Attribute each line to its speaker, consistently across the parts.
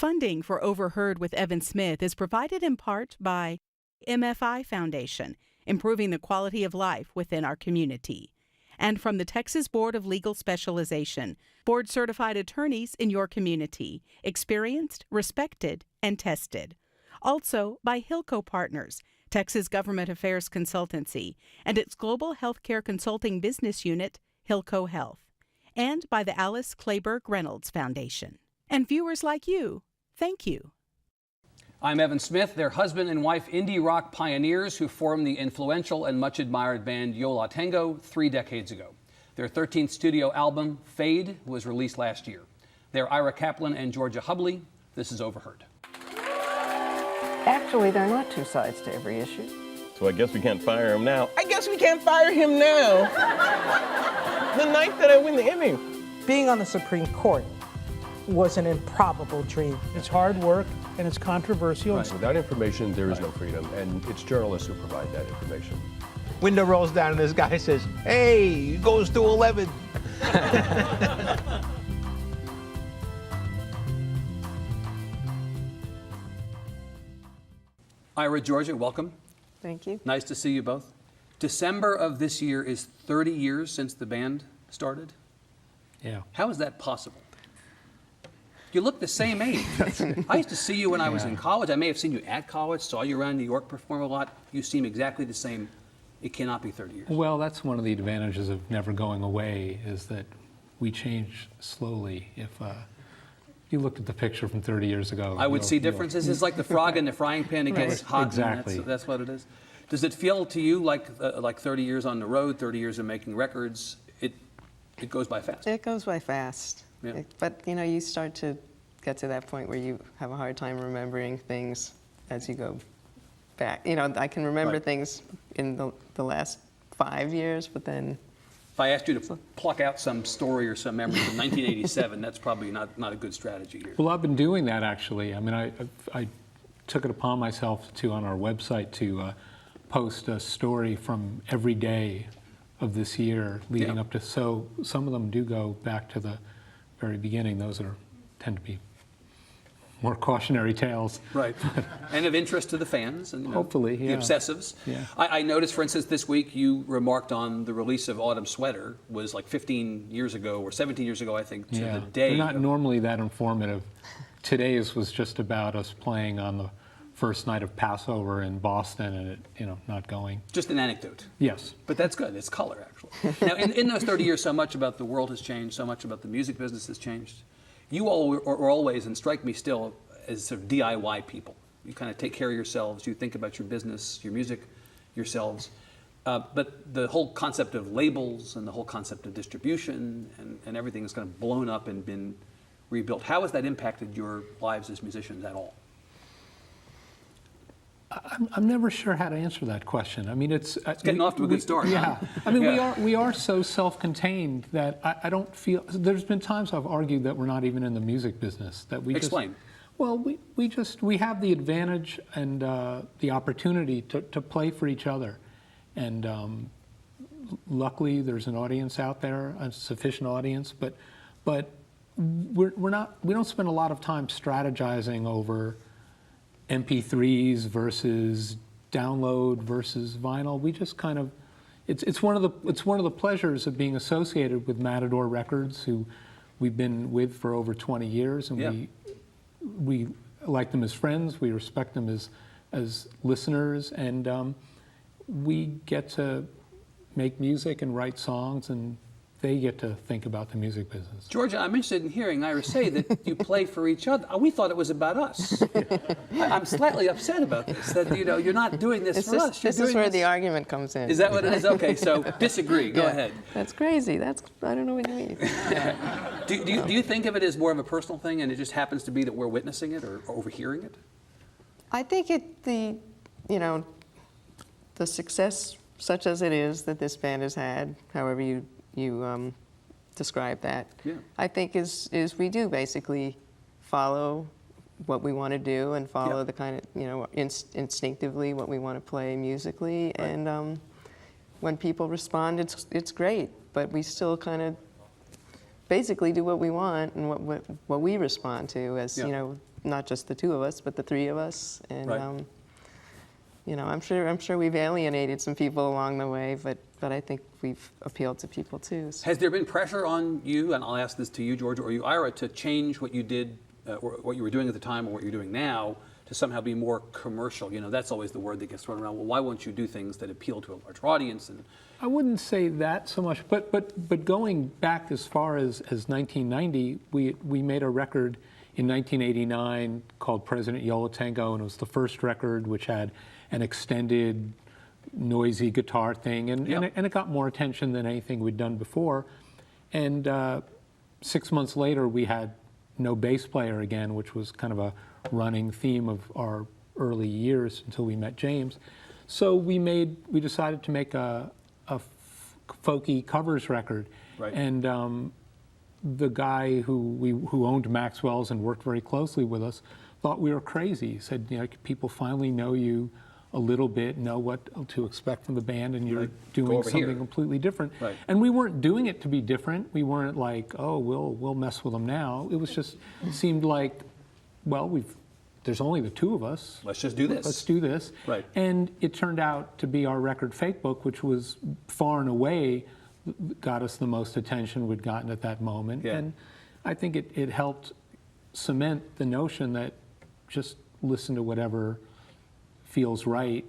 Speaker 1: Funding for Overheard with Evan Smith is provided in part by MFI Foundation, improving the quality of life within our community, and from the Texas Board of Legal Specialization, board-certified attorneys in your community, experienced, respected, and tested. Also by Hilco Partners, Texas Government Affairs Consultancy, and its Global Healthcare Consulting Business Unit, Hilco Health, and by the Alice Clayburgh Reynolds Foundation. And viewers like you, thank you.
Speaker 2: I'm Evan Smith. They're husband and wife indie rock pioneers who formed the influential and much admired band Yo La Tengo 3 decades ago. Their 13th studio album, Fade, was released last year. They're Ira Kaplan and Georgia Hubley. This is Overheard.
Speaker 3: Actually, there are not two sides to every issue.
Speaker 4: So I guess we can't fire him now.
Speaker 5: I guess we can't fire him now. The night that I win the Emmy.
Speaker 6: Being on the Supreme Court was an improbable dream.
Speaker 7: It's hard work and it's controversial.
Speaker 8: Right. Without information, there is no freedom, and it's journalists who provide that information.
Speaker 5: Window rolls down and this guy says, hey, it goes to 11.
Speaker 2: Ira, Georgia, welcome.
Speaker 3: Thank you.
Speaker 2: Nice to see you both. December of this year is 30 years since the band started.
Speaker 7: Yeah.
Speaker 2: How is that possible? You look the same age. I used to see you when I was in college. I may have seen you at college, saw you around New York perform a lot. You seem exactly the same. It cannot be 30 years.
Speaker 7: Well, that's one of the advantages of never going away, is that we change slowly. If you looked at the picture from 30 years ago,
Speaker 2: I would see differences. It's like the frog in the frying pan. It gets hot.
Speaker 7: Exactly.
Speaker 2: That's what it is. Does it feel to you like 30 years on the road, 30 years of making records? It goes by fast.
Speaker 3: It goes by fast.
Speaker 2: Yeah.
Speaker 3: But, you know, you start to get to that point where you have a hard time remembering things as you go back. You know, I can remember things in the last 5 years, but then...
Speaker 2: If I asked you to pluck out some story or some memory from 1987, that's probably not a good strategy here.
Speaker 7: Well, I've been doing that, actually. I mean, I took it upon myself to, on our website, to post a story from every day of this year leading up to, so some of them do go back to the very beginning. Those tend to be more cautionary tales.
Speaker 2: Right. And of interest to the fans. And,
Speaker 7: hopefully,
Speaker 2: the obsessives.
Speaker 7: Yeah.
Speaker 2: I noticed, for instance, this week you remarked on the release of Autumn Sweater was like 15 years ago or 17 years ago, I think, to the day.
Speaker 7: We're not normally that informative. Today's was just about us playing on the first night of Passover in Boston and it, not going.
Speaker 2: Just an anecdote.
Speaker 7: Yes.
Speaker 2: But that's good. It's color, actually. Now, in those 30 years, so much about the world has changed, so much about the music business has changed. You all are always, and strike me still, as sort of DIY people. You kind of take care of yourselves. You think about your business, your music, yourselves. But the whole concept of labels and the whole concept of distribution and everything has kind of blown up and been rebuilt. How has that impacted your lives as musicians at all?
Speaker 7: I'm never sure how to answer that question. I mean, it's
Speaker 2: getting off to a good start.
Speaker 7: Yeah, I mean, we are so self-contained that I don't feel. There's been times I've argued that we're not even in the music business. That we
Speaker 2: explain.
Speaker 7: Well, we have the advantage and the opportunity to play for each other, and luckily there's an audience out there, a sufficient audience. But we don't spend a lot of time strategizing over MP3s versus download versus vinyl. We just kind of, it's one of the pleasures of being associated with Matador Records, who we've been with for over 20 years, and we like them as friends. We respect them as listeners, and we get to make music and write songs, and they get to think about the music business.
Speaker 2: Georgia, I'm interested in hearing Ira say that you play for each other. We thought it was about us. I'm slightly upset about this, that you're not doing this for us.
Speaker 3: This is where the argument comes in.
Speaker 2: Is that what it is? Okay, so disagree. Go ahead.
Speaker 3: That's crazy. I don't know what you mean.
Speaker 2: Do you think of it as more of a personal thing, and it just happens to be that we're witnessing it or overhearing it?
Speaker 3: I think the success, such as it is, that this band has had, however you describe that, I think is we do basically follow what we want to do and follow the kind of, instinctively what we want to play musically. Right. And when people respond, it's great, but we still kind of basically do what we want and what we respond to as,
Speaker 2: Yeah.
Speaker 3: you know, not just the two of us, but the three of us. And,
Speaker 2: Right.
Speaker 3: you know, I'm sure we've alienated some people along the way, but I think we've appealed to people too. So.
Speaker 2: Has there been pressure on you, and I'll ask this to you, Georgia, or you, Ira, to change what you did, or what you were doing at the time, or what you're doing now, to somehow be more commercial? You know, that's always the word that gets thrown around. Well, why won't you do things that appeal to a larger audience? And
Speaker 7: I wouldn't say that so much, but going back as far as 1990, we made a record in 1989 called President Yo La Tengo, and it was the first record which had an extended noisy guitar thing, and it got more attention than anything we'd done before. And 6 months later, we had no bass player again, which was kind of a running theme of our early years until we met James. So we decided to make a folky covers record.
Speaker 2: Right.
Speaker 7: And the guy who owned Maxwell's and worked very closely with us thought we were crazy. He said, you know, people finally know you a little bit, know what to expect from the band, and you're doing
Speaker 2: over
Speaker 7: something
Speaker 2: here.
Speaker 7: completely different.
Speaker 2: Right.
Speaker 7: And we weren't doing it to be different. We weren't like, oh, we'll mess with them now. It was just seemed like, well, there's only the two of us.
Speaker 2: let's just do this.
Speaker 7: Let's do this.
Speaker 2: Right.
Speaker 7: And it turned out to be our record Fake Book, which was far and away got us the most attention we'd gotten at that moment.
Speaker 2: Yeah.
Speaker 7: And I think it helped cement the notion that just listen to whatever feels right,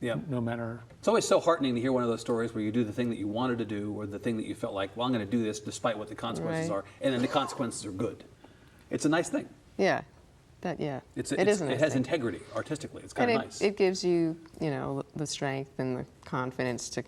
Speaker 2: Yeah.
Speaker 7: no matter.
Speaker 2: It's always so heartening to hear one of those stories where you do the thing that you wanted to do, or the thing that you felt like, well, I'm going to do this despite what the consequences
Speaker 3: Right.
Speaker 2: are, and then the consequences are good. It's a nice thing.
Speaker 3: Yeah, it is a nice
Speaker 2: It has
Speaker 3: thing.
Speaker 2: integrity artistically. It's kind
Speaker 3: And
Speaker 2: of nice.
Speaker 3: it gives you, you know, the strength and the confidence to,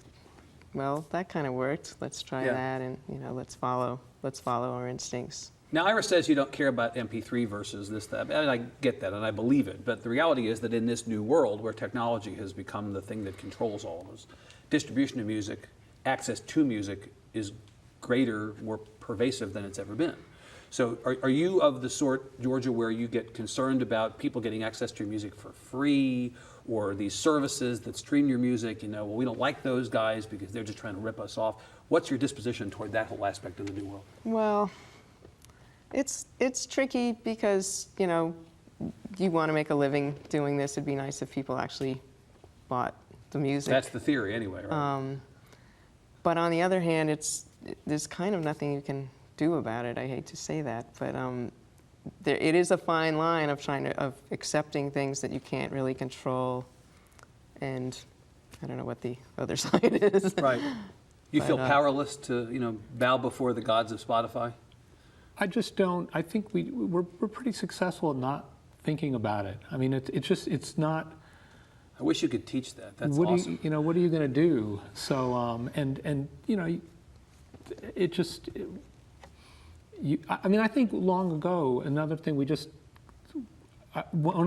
Speaker 3: well, that kind of worked. Let's try
Speaker 2: Yeah.
Speaker 3: that, and you know, let's follow our instincts.
Speaker 2: Now, Ira says you don't care about MP3 versus this, that. And I get that, and I believe it. But the reality is that in this new world where technology has become the thing that controls all of us, distribution of music, access to music is greater, more pervasive than it's ever been. So are you of the sort, Georgia, where you get concerned about people getting access to your music for free, or these services that stream your music? You know, well, we don't like those guys because they're just trying to rip us off. What's your disposition toward that whole aspect of the new world?
Speaker 3: Well, it's tricky because, you know, you want to make a living doing this. It'd be nice if people actually bought the music.
Speaker 2: That's the theory anyway, right?
Speaker 3: But on the other hand, there's kind of nothing you can do about it. I hate to say that, but it is a fine line of accepting things that you can't really control, and I don't know what the other side is.
Speaker 2: Right. You feel
Speaker 3: But,
Speaker 2: powerless to, you know, bow before the gods of Spotify?
Speaker 7: I just don't. I think we're pretty successful at not thinking about it. I mean, it's not.
Speaker 2: I wish you could teach that. That's
Speaker 7: what
Speaker 2: awesome.
Speaker 7: do you know? What are you going to do? So and you know, it just. I mean, I think long ago, another thing one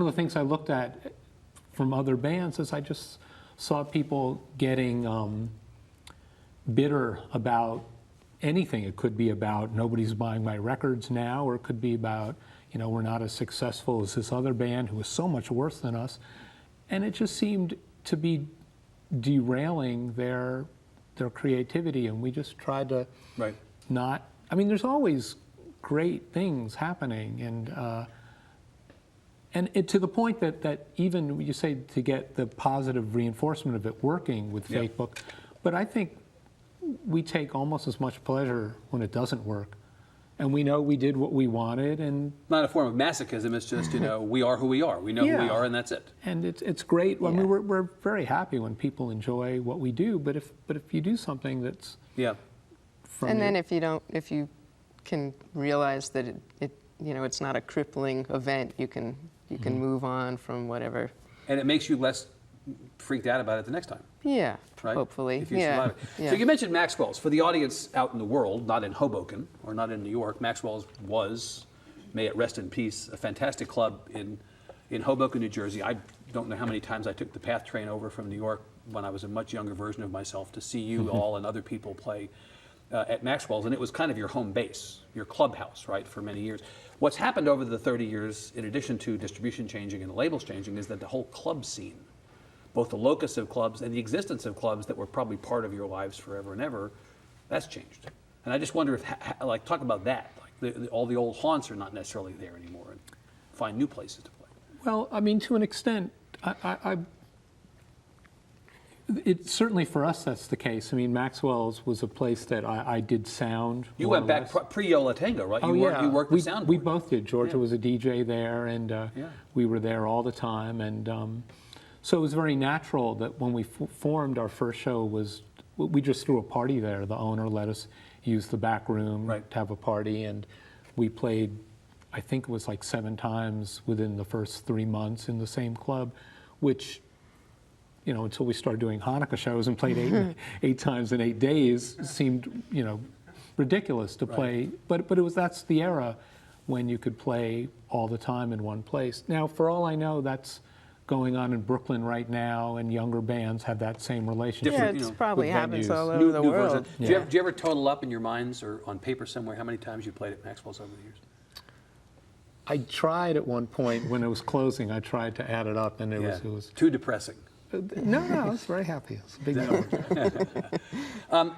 Speaker 7: of the things I looked at from other bands is I just saw people getting bitter about anything. It could be about nobody's buying my records now, or it could be about, you know, we're not as successful as this other band who is so much worse than us. And it just seemed to be derailing their creativity, and we just tried to
Speaker 2: Right.
Speaker 7: not. I mean, there's always great things happening, and it, to the point that even you say to get the positive reinforcement of it working with
Speaker 2: Yeah.
Speaker 7: Fake Book, but I think we take almost as much pleasure when it doesn't work, and we know we did what we wanted, and
Speaker 2: Not a form of masochism. It's just, you know, we are who we are. We know who we
Speaker 7: Yeah.
Speaker 2: are, and that's it.
Speaker 7: it's great. I
Speaker 3: Yeah.
Speaker 7: mean, we're very happy when people enjoy what we do, but if you do something that's
Speaker 2: Yeah.
Speaker 7: from
Speaker 3: And
Speaker 7: your-
Speaker 3: then if you can realize that it you know, it's not a crippling event, you can move on from whatever.
Speaker 2: And it makes you less freaked out about it the next time.
Speaker 3: Yeah,
Speaker 2: Right?
Speaker 3: hopefully.
Speaker 2: If you
Speaker 3: yeah.
Speaker 2: survive it.
Speaker 3: Yeah.
Speaker 2: So you mentioned Maxwell's. For the audience out in the world, not in Hoboken or not in New York, Maxwell's was, may it rest in peace, a fantastic club in Hoboken, New Jersey. I don't know how many times I took the PATH train over from New York when I was a much younger version of myself to see you all and other people play at Maxwell's, and it was kind of your home base, your clubhouse, right, for many years. What's happened over the 30 years, in addition to distribution changing and the labels changing, is that the whole club scene, both the locus of clubs and the existence of clubs that were probably part of your lives forever and ever, that's changed. And I just wonder if, like, talk about that. Like, all the old haunts are not necessarily there anymore, and find new places to play.
Speaker 7: Well, I mean, to an extent, it certainly for us that's the case. I mean, Maxwell's was a place that I did sound.
Speaker 2: You went back pre-Yo La Tengo, right?
Speaker 7: Oh,
Speaker 2: You worked the soundboard.
Speaker 7: We both did. Georgia
Speaker 2: Yeah.
Speaker 7: was a DJ there, and we were there all the time. And so it was very natural that when we formed, our first show we just threw a party there. The owner let us use the back room to have a party, and we played, I think it was like 7 times within the first 3 months in the same club, which, you know, until we started doing Hanukkah shows and played eight times in 8 days, seemed, you know, ridiculous to play. But that's the era when you could play all the time in one place. Now, for all I know, that's going on in Brooklyn right now, and younger bands have that same relationship.
Speaker 3: Yeah,
Speaker 2: you
Speaker 3: it's
Speaker 2: know,
Speaker 3: probably
Speaker 7: with
Speaker 3: happens
Speaker 7: venues.
Speaker 3: all over the
Speaker 2: New
Speaker 3: world.
Speaker 2: version. Do you ever total up in your minds or on paper somewhere how many times you played at Maxwell's over the years?
Speaker 7: I tried at one point when it was closing. I tried to add it up, and it was
Speaker 2: too depressing.
Speaker 7: no. I was very happy. It's a big number.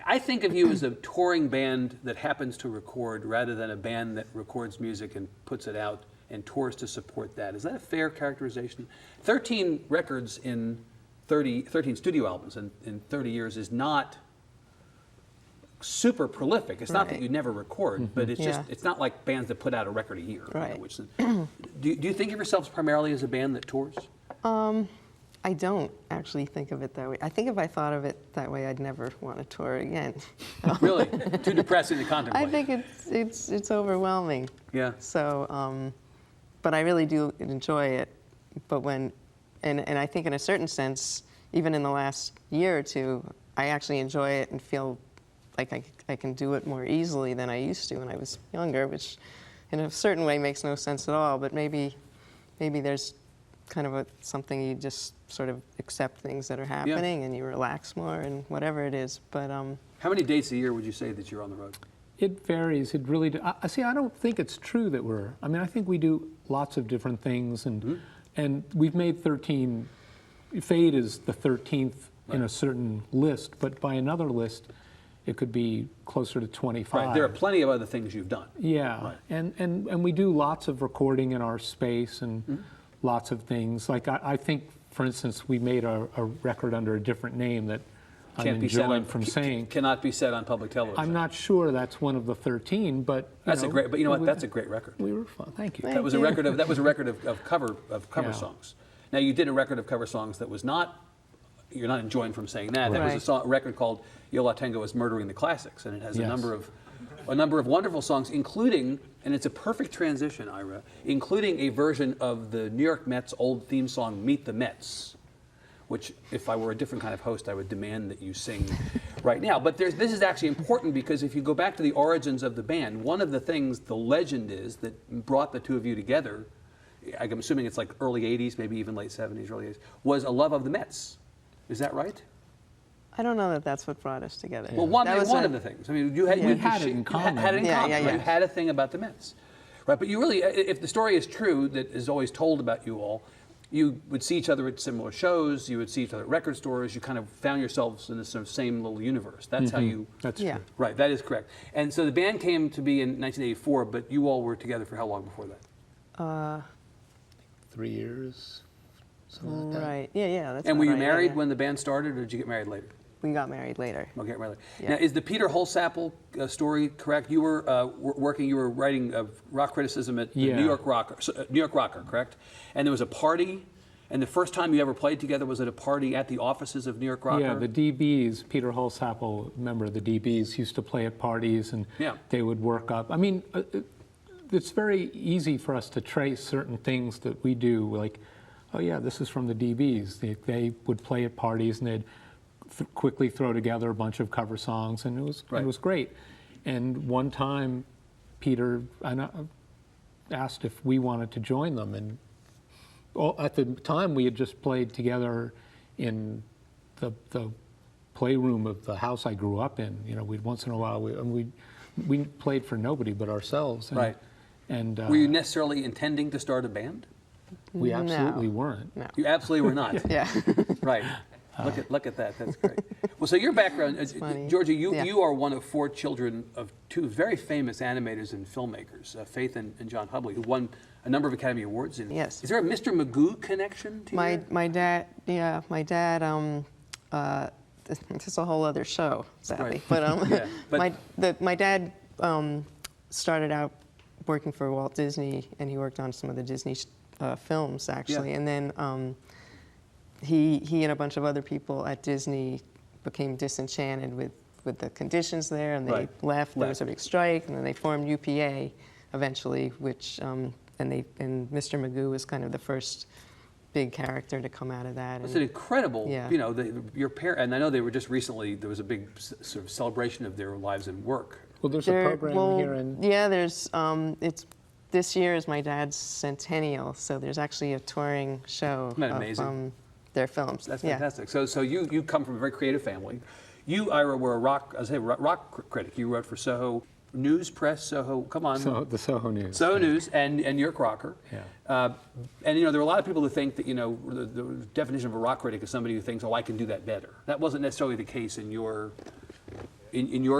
Speaker 2: I think of you as a touring band that happens to record rather than a band that records music and puts it out and tours to support that. Is that a fair characterization? 13 records in 13 studio albums in 30 years is not super prolific. It's not that you never record, but it's just, it's not like bands that put out a record a year.
Speaker 3: Right.
Speaker 2: You know, do you think of yourselves primarily as a band that tours?
Speaker 3: I don't actually think of it that way. I think if I thought of it that way, I'd never want to tour again.
Speaker 2: Really? Too depressing to contemplate.
Speaker 3: I think it's overwhelming.
Speaker 2: Yeah.
Speaker 3: So, but I really do enjoy it. But and I think in a certain sense, even in the last year or two, I actually enjoy it and feel like I can do it more easily than I used to when I was younger, which in a certain way makes no sense at all. But maybe there's kind of something you just sort of accept things that are happening and you relax more and whatever it is. But
Speaker 2: how many dates a year would you say that you're on the road?
Speaker 7: It varies. It really does. See, I don't think it's true that I think we do lots of different things, and we've made 13. Fade is the 13th in a certain list, but by another list, it could be closer to 25.
Speaker 2: Right. There are plenty of other things you've done.
Speaker 7: Yeah,
Speaker 2: Right.
Speaker 7: and we do lots of recording in our space and lots of things. Like I think, for instance, we made a record under a different name that I'm enjoying from saying.
Speaker 2: Cannot be said on public television.
Speaker 7: I'm not sure that's one of the 13, but
Speaker 2: That's a great. But you know what? That's a great record.
Speaker 7: We were fun. Thank you.
Speaker 2: That was a record of cover
Speaker 7: Yeah.
Speaker 2: songs. Now you did a record of cover songs that was not. You're not enjoying from saying that. That was a record called Yo La Tengo is Murdering the Classics, and it has a number of wonderful songs, including, and it's a perfect transition, Ira, including a version of the New York Mets' old theme song "Meet the Mets," which, if I were a different kind of host, I would demand that you sing right now. But this is actually important because if you go back to the origins of the band, one of the things, the legend is, that brought the two of you together, I'm assuming it's like early 80s, maybe even late 70s, early 80s, was a love of the Mets. Is that right?
Speaker 3: I don't know that that's what brought us together.
Speaker 2: Well, one of the things. I mean, you had
Speaker 7: had it in common.
Speaker 2: Had it in common.
Speaker 3: Yeah.
Speaker 2: Right? You had a thing about the Mets, right? But you really, if the story is true that is always told about you all, you would see each other at similar shows. You would see each other at record stores. You kind of found yourselves in the sort of same little universe. That's how you.
Speaker 7: That's true.
Speaker 2: Right. That is correct. And so the band came to be in 1984, but you all were together for how long before that?
Speaker 7: 3 years. Something like that.
Speaker 3: Right. Yeah. That's
Speaker 2: And were you
Speaker 3: right.
Speaker 2: married
Speaker 3: Yeah.
Speaker 2: when the band started, or did you get married later?
Speaker 3: We got married later.
Speaker 2: Okay, really.
Speaker 3: Yeah.
Speaker 2: Now, is the Peter Holsapple story correct? You were you were writing rock criticism at the New York Rocker, correct? And there was a party, and the first time you ever played together was at a party at the offices of New York Rocker?
Speaker 7: Yeah, the DBs, Peter Holsapple, member of the DBs, used to play at parties, and they would work up. I mean, it's very easy for us to trace certain things that we do, like, oh yeah, this is from the DBs. They would play at parties, and they'd quickly throw together a bunch of cover songs, and it was great. And one time, Peter asked if we wanted to join them, and at the time we had just played together in the playroom of the house I grew up in. You know, we'd once in a while we played for nobody but ourselves. And,
Speaker 2: right.
Speaker 7: And
Speaker 2: were you necessarily intending to start a band?
Speaker 7: We absolutely weren't.
Speaker 3: No.
Speaker 2: You absolutely were not.
Speaker 3: Yeah.
Speaker 2: Right. Look at that. That's great. Well, so your background,
Speaker 3: funny.
Speaker 2: Georgia,
Speaker 3: Yeah.
Speaker 2: you are one of 4 children of 2 very famous animators and filmmakers, Faith and John Hubley, who won a number of Academy Awards.
Speaker 3: Yes.
Speaker 2: Is there a Mr. Magoo connection to you?
Speaker 3: My dad, this is a whole other show, sadly.
Speaker 2: Right.
Speaker 3: But,
Speaker 2: but-
Speaker 3: my dad started out working for Walt Disney, and he worked on some of the Disney films, actually.
Speaker 2: Yeah.
Speaker 3: And then he and a bunch of other people at Disney became disenchanted with the conditions there, and they left. There was a big strike, and then they formed UPA eventually, which and Mr. Magoo was kind of the first big character to come out of that.
Speaker 2: It's
Speaker 3: and-
Speaker 2: an incredible,
Speaker 3: Yeah.
Speaker 2: you know, your parents, and I know they were just recently, there was a big sort of celebration of their lives and work.
Speaker 7: Well, there's a program here in...
Speaker 3: Yeah, there's, this year is my dad's centennial, so there's actually a touring show
Speaker 2: Isn't that
Speaker 3: of
Speaker 2: amazing?
Speaker 3: their films.
Speaker 2: That's
Speaker 3: Yeah.
Speaker 2: fantastic. So you come from a very creative family. You, Ira, were a rock critic. You wrote for Soho News Press, Soho, come on.
Speaker 7: The Soho News.
Speaker 2: Soho News, and New York Rocker.
Speaker 7: Yeah.
Speaker 2: And you know, there are a lot of people who think that, you know, the definition of a rock critic is somebody who thinks, oh, I can do that better. That wasn't necessarily the case in your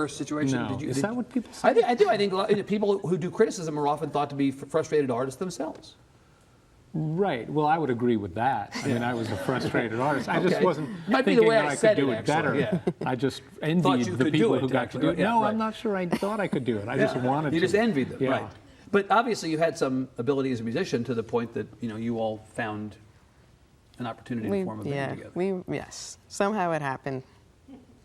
Speaker 2: situation.
Speaker 7: No.
Speaker 2: Did you,
Speaker 7: Is that what people say?
Speaker 9: I do. I think a lot, people who do criticism are often thought to be frustrated artists themselves.
Speaker 7: Right. Well, I would agree with that. I mean, I was a frustrated artist. I just
Speaker 9: Okay.
Speaker 7: wasn't
Speaker 9: Might be the
Speaker 7: thinking
Speaker 9: way
Speaker 7: that
Speaker 9: I
Speaker 7: I
Speaker 9: said
Speaker 7: could do
Speaker 9: it,
Speaker 7: it
Speaker 9: actually,
Speaker 7: better.
Speaker 9: yeah.
Speaker 7: I just
Speaker 2: Thought
Speaker 7: envied
Speaker 2: you
Speaker 7: the
Speaker 2: could
Speaker 7: people
Speaker 2: do
Speaker 7: who
Speaker 2: it,
Speaker 7: got to do
Speaker 2: actually.
Speaker 7: it.
Speaker 2: Yeah,
Speaker 7: No,
Speaker 2: right.
Speaker 7: I'm not sure I thought I could do it. I just wanted to.
Speaker 2: You just envied them,
Speaker 7: Yeah.
Speaker 2: right? But obviously, you had some ability as a musician to the point that, you know, you all found an opportunity to form a band together.
Speaker 3: Yes, somehow it happened.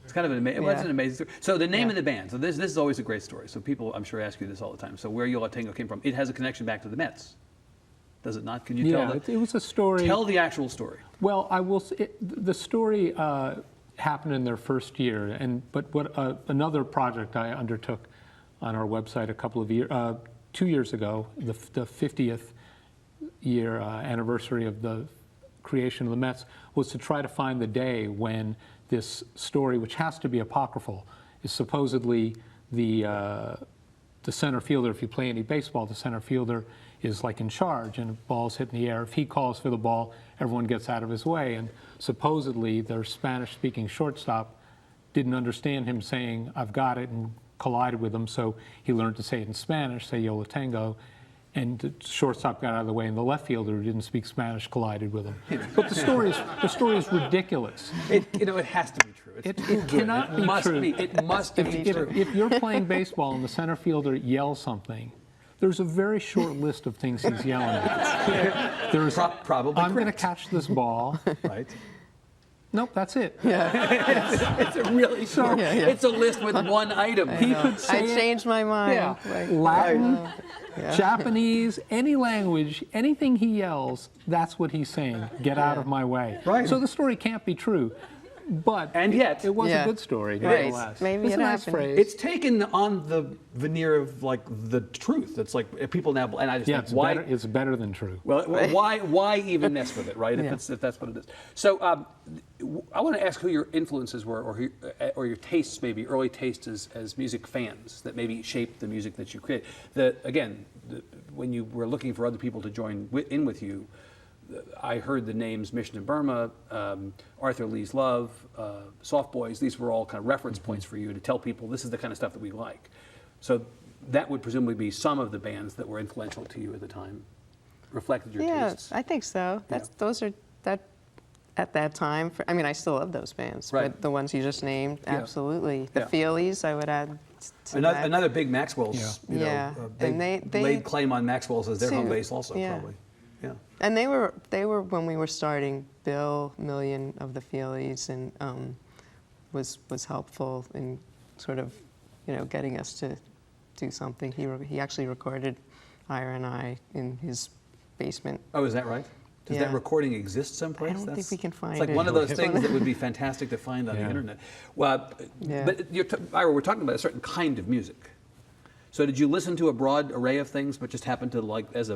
Speaker 2: It's kind of an amazing.
Speaker 3: Yeah.
Speaker 2: It's an amazing story. So the name
Speaker 3: Yeah.
Speaker 2: of the band. So this is always a great story. So people, I'm sure, ask you this all the time. So where Yo La Tengo came from? It has a connection back to the Mets. Does it not? Can you
Speaker 7: Yeah,
Speaker 2: tell?
Speaker 7: it was a story.
Speaker 2: Tell the actual story.
Speaker 7: Well, I will. The story happened in their first year, but another project I undertook on our website a couple of years, 2 years ago, the 50th year anniversary of the creation of the Mets, was to try to find the day when this story, which has to be apocryphal, is supposedly the center fielder. If you play any baseball, the center fielder is like in charge, and if ball's hit in the air, if he calls for the ball, everyone gets out of his way. And supposedly their Spanish-speaking shortstop didn't understand him saying, "I've got it," and collided with him, so he learned to say it in Spanish, say Yo La Tengo, and the shortstop got out of the way, and the left fielder who didn't speak Spanish collided with him. But the story is ridiculous.
Speaker 2: It has to be true.
Speaker 7: It cannot be
Speaker 2: It
Speaker 7: true.
Speaker 2: must be true.
Speaker 7: If you're playing baseball and the center fielder yells something, there's a very short list of things he's yelling at. There's,
Speaker 2: Probably
Speaker 7: I'm going to
Speaker 2: correct.
Speaker 7: catch this ball.
Speaker 2: Right.
Speaker 7: Nope, that's it.
Speaker 2: It's a really short. It's a list with one item.
Speaker 7: He could say
Speaker 3: I
Speaker 7: it.
Speaker 3: changed my mind.
Speaker 7: Yeah,
Speaker 3: Like,
Speaker 7: Latin, Japanese, any language, anything he yells, that's what he's saying. Get out of my way.
Speaker 2: Right.
Speaker 7: So the story can't be true, but
Speaker 2: And yet-
Speaker 7: it was
Speaker 3: Yeah.
Speaker 7: a good story.
Speaker 3: Right.
Speaker 7: Nevertheless.
Speaker 3: Maybe
Speaker 7: It's
Speaker 3: it
Speaker 7: a nice
Speaker 3: happened.
Speaker 7: phrase.
Speaker 2: It's taken on the veneer of like the truth. It's like people now, and I just
Speaker 7: Yeah,
Speaker 2: think
Speaker 7: it's
Speaker 2: why.
Speaker 7: better. It's better than true.
Speaker 2: Well, why even mess with it, right? If that's what it is. So I want to ask who your influences were, or your tastes, maybe early tastes as music fans that maybe shaped the music that you create. When you were looking for other people to join in with you, I heard the names Mission in Burma, Arthur Lee's Love, Soft Boys. These were all kind of reference points for you to tell people this is the kind of stuff that we like. So that would presumably be some of the bands that were influential to you at the time, reflected your
Speaker 3: yeah,
Speaker 2: tastes.
Speaker 3: I think so. Those are at that time. I mean, I still love those bands,
Speaker 2: Right.
Speaker 3: but the ones you just named, absolutely. The
Speaker 2: Yeah.
Speaker 3: Feelies, I would add to that.
Speaker 2: Another big Maxwell's,
Speaker 3: Yeah.
Speaker 2: they
Speaker 3: And they
Speaker 2: laid claim on Maxwell's as their home
Speaker 3: too,
Speaker 2: base also,
Speaker 3: yeah.
Speaker 2: probably. Yeah.
Speaker 3: And they were when we were starting. Bill Million of the Feelies and was helpful in sort of getting us to do something. He actually recorded Ira and I in his basement.
Speaker 2: Oh, is that right? Does
Speaker 3: Yeah.
Speaker 2: that recording exist someplace?
Speaker 3: I don't think we can find
Speaker 2: It's like
Speaker 3: it.
Speaker 2: one of those
Speaker 3: It's
Speaker 2: things
Speaker 3: one of-
Speaker 2: that would be fantastic to find on the
Speaker 7: Yeah.
Speaker 2: internet. Well,
Speaker 3: Yeah.
Speaker 2: but Ira, we're talking about a certain kind of music. So did you listen to a broad array of things, but just happened to like as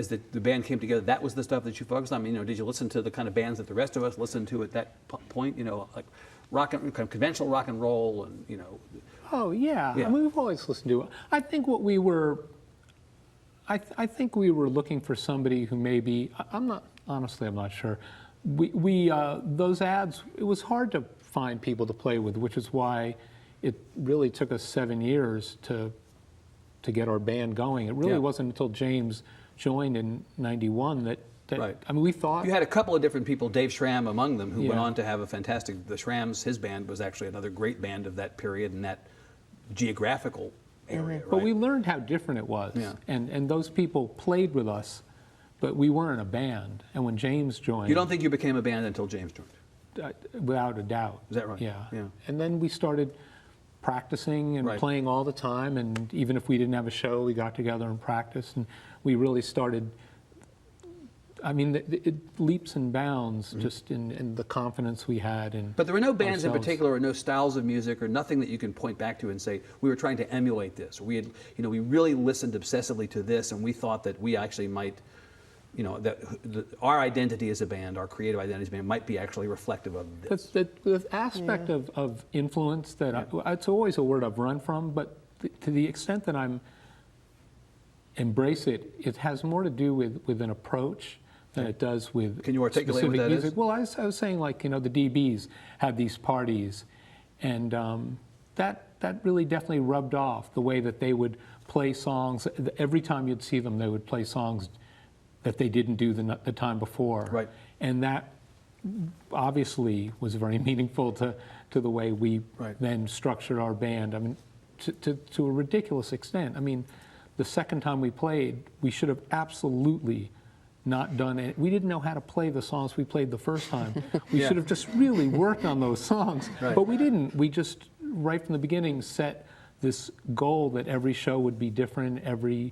Speaker 2: the band came together, that was the stuff that you focused on? I mean, did you listen to the kind of bands that the rest of us listened to at that point? Like kind of conventional rock and roll, and
Speaker 7: Oh yeah.
Speaker 2: Yeah.
Speaker 7: I mean, we've always listened to it. I think what we were. I think we were looking for somebody who maybe I'm not sure, those ads, it was hard to find people to play with, which is why it really took us 7 years to get our band going. It really wasn't until James joined in '91 that
Speaker 2: Right.
Speaker 7: I mean, we thought...
Speaker 2: You had a couple of different people, Dave Schramm among them, who went on to have a fantastic... The Schramms, his band, was actually another great band of that period and that geographical area, right?
Speaker 7: But we learned how different it was.
Speaker 2: Yeah.
Speaker 7: And those people played with us, but we weren't a band. And when James joined...
Speaker 2: You don't think you became a band until James joined?
Speaker 7: Without a doubt.
Speaker 2: Is that right?
Speaker 7: Yeah.
Speaker 2: Yeah.
Speaker 7: And then we started practicing and
Speaker 2: Right.
Speaker 7: playing all the time, and even if we didn't have a show, we got together and practiced, and we really started... I mean, it leaps and bounds just in the confidence we had in
Speaker 2: But there were no bands in
Speaker 7: ourselves.
Speaker 2: particular, or no styles of music, or nothing that you can point back to and say, we were trying to emulate this. We had, we really listened obsessively to this, and we thought that we actually might, that our identity as a band, our creative identity as a band, might be actually reflective of this.
Speaker 7: The aspect of influence that it's always a word I've run from, but to the extent that I'm embrace it, it has more to do with an approach than it does with
Speaker 2: Can you articulate
Speaker 7: specific
Speaker 2: what that
Speaker 7: music.
Speaker 2: is?
Speaker 7: Well, I was saying, like, the DBs had these parties, and that really definitely rubbed off the way that they would play songs. Every time you'd see them, they would play songs that they didn't do the time before.
Speaker 2: Right.
Speaker 7: And that obviously was very meaningful to the way we then structured our band. I mean, to a ridiculous extent. I mean, the second time we played, we should have absolutely not done it. We didn't know how to play the songs we played the first time. We should have just really worked on those songs, but we didn't. We just, right from the beginning, set this goal that every show would be different, every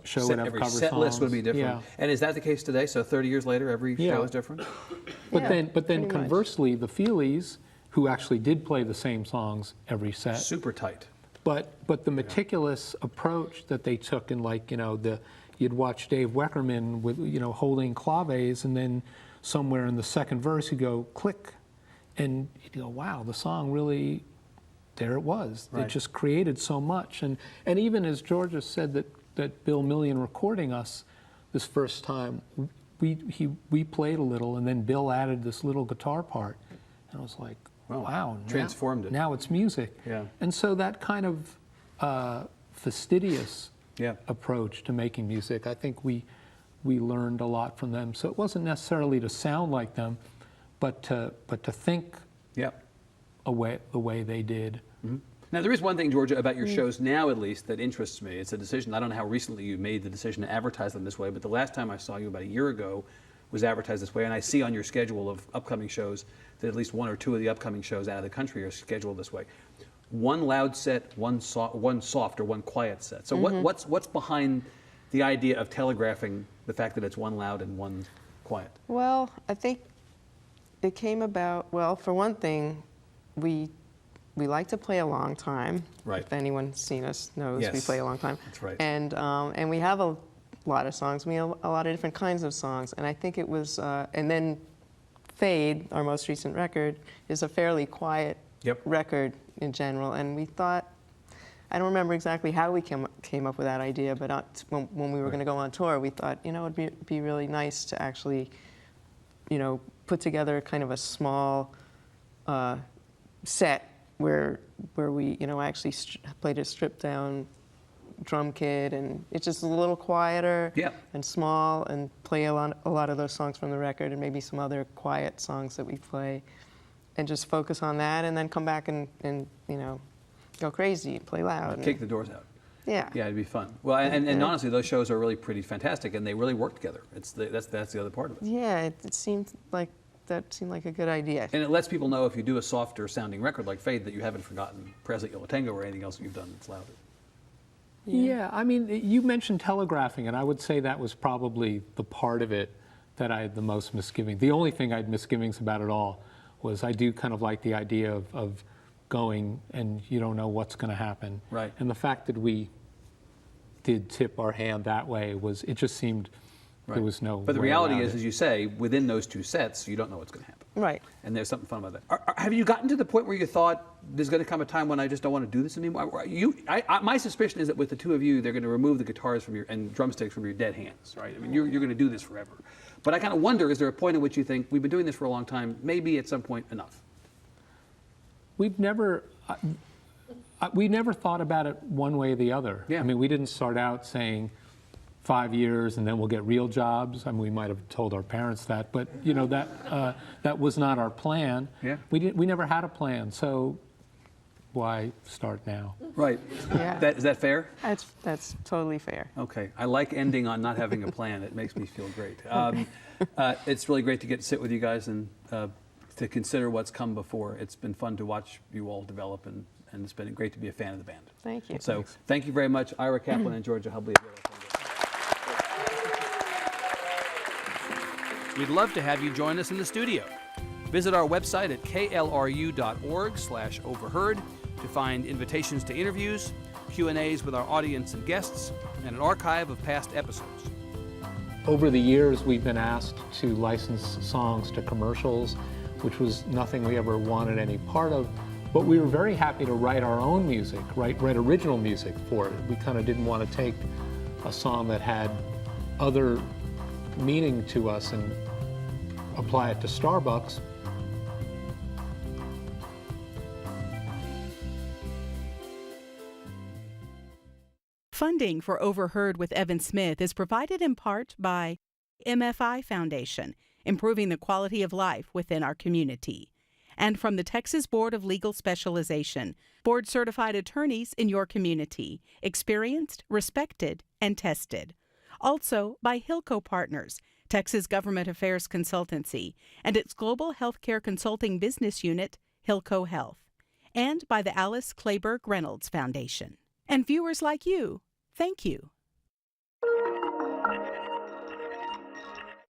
Speaker 7: show would have
Speaker 2: every
Speaker 7: cover
Speaker 2: set
Speaker 7: songs.
Speaker 2: list would be different.
Speaker 7: Yeah.
Speaker 2: And is that the case today? So 30 years later, every show is different?
Speaker 7: But
Speaker 3: Yeah,
Speaker 7: then
Speaker 3: pretty much.
Speaker 7: conversely, the Feelies, who actually did play the same songs every set,
Speaker 2: Super tight.
Speaker 7: but the meticulous approach that they took, and you'd watch Dave Weckerman with holding claves, and then somewhere in the second verse you go click, and you go, wow, the song really, there it was. It just created so much, and even as Georgia said that Bill Millian recording us this first time, we played a little, and then Bill added this little guitar part, and I was like, wow,
Speaker 2: transformed it.
Speaker 7: Now it's music.
Speaker 2: Yeah.
Speaker 7: And so that kind of fastidious approach to making music, I think we learned a lot from them. So it wasn't necessarily to sound like them, but to think the way they did.
Speaker 2: Mm-hmm. Now, there is one thing, Georgia, about your shows now, at least, that interests me. It's a decision. I don't know how recently you made the decision to advertise them this way, but the last time I saw you about a year ago was advertised this way, and I see on your schedule of upcoming shows that at least one or two of the upcoming shows out of the country are scheduled this way. One loud set, one soft or one quiet set. So what's behind the idea of telegraphing the fact that it's one loud and one quiet?
Speaker 3: Well, I think it came about, well, for one thing, we like to play a long time.
Speaker 2: Right.
Speaker 3: If anyone's seen us knows we
Speaker 2: Yes.
Speaker 3: play a long time.
Speaker 2: That's right.
Speaker 3: And we have a lot of songs. We have a lot of different kinds of songs. And I think it was, and then Fade, our most recent record, is a fairly quiet record in general. And we thought, I don't remember exactly how we came up with that idea, but when we were going to go on tour, we thought, it'd be really nice to actually, put together kind of a small set where we, actually played a stripped down drum kit, and it's just a little quieter and small, and play a lot of those songs from the record, and maybe some other quiet songs that we play, and just focus on that, and then come back and go crazy, play loud.
Speaker 2: Kick the doors out.
Speaker 3: Yeah.
Speaker 2: Yeah, it'd be fun. Well, and honestly, those shows are really pretty fantastic, and they really work together. That's the other part of it.
Speaker 3: Yeah, it seemed like a good idea.
Speaker 2: And it lets people know if you do a softer sounding record like Fade that you haven't forgotten Presley Yo La Tengo or anything else you've done that's louder.
Speaker 7: Yeah, I mean, you mentioned telegraphing, and I would say that was probably the part of it that I had the most misgivings. The only thing I had misgivings about at all was I do kind of like the idea of going and you don't know what's going to happen.
Speaker 2: Right.
Speaker 7: And the fact that we did tip our hand that way it just seemed There was no.
Speaker 2: But the
Speaker 7: way
Speaker 2: reality
Speaker 7: around
Speaker 2: is,
Speaker 7: it.
Speaker 2: as you say, within those two sets, you don't know what's going to happen.
Speaker 3: Right.
Speaker 2: And there's something fun about that. Have you gotten to the point where you thought there's going to come a time when I just don't want to do this anymore? My suspicion is that with the two of you, they're going to remove the guitars from and drumsticks from your dead hands, right? I mean, you're going to do this forever. But I kind of wonder, is there a point at which you think, we've been doing this for a long time, maybe at some point enough?
Speaker 7: We've never. We never thought about it one way or the other.
Speaker 2: Yeah.
Speaker 7: I mean, we didn't start out saying 5 years and then we'll get real jobs. I mean, we might have told our parents that, but you know that was not our plan.
Speaker 2: Yeah.
Speaker 7: We never had a plan, so why start now?
Speaker 2: Right.
Speaker 3: Yeah.
Speaker 2: Is that fair?
Speaker 3: That's totally fair.
Speaker 2: Okay. I like ending on not having a plan. It makes me feel great. It's really great to get to sit with you guys and to consider what's come before. It's been fun to watch you all develop, and it's been great to be a fan of the band.
Speaker 3: Thank you.
Speaker 2: So thank you very much, Ira Kaplan and Georgia Hubley. We'd love to have you join us in the studio. Visit our website at klru.org/overheard to find invitations to interviews, Q&As with our audience and guests, and an archive of past episodes.
Speaker 7: Over the years, we've been asked to license songs to commercials, which was nothing we ever wanted any part of. But we were very happy to write our own music, write original music for it. We kind of didn't want to take a song that had other meaning to us and apply it to Starbucks.
Speaker 1: Funding for Overheard with Evan Smith is provided in part by MFI Foundation, improving the quality of life within our community, and from the Texas Board of Legal Specialization, board-certified attorneys in your community, experienced, respected, and tested. Also by Hilco Partners, Texas Government Affairs Consultancy, and its global healthcare consulting business unit, Hilco Health, and by the Alice Clayburgh Reynolds Foundation. And viewers like you, thank you.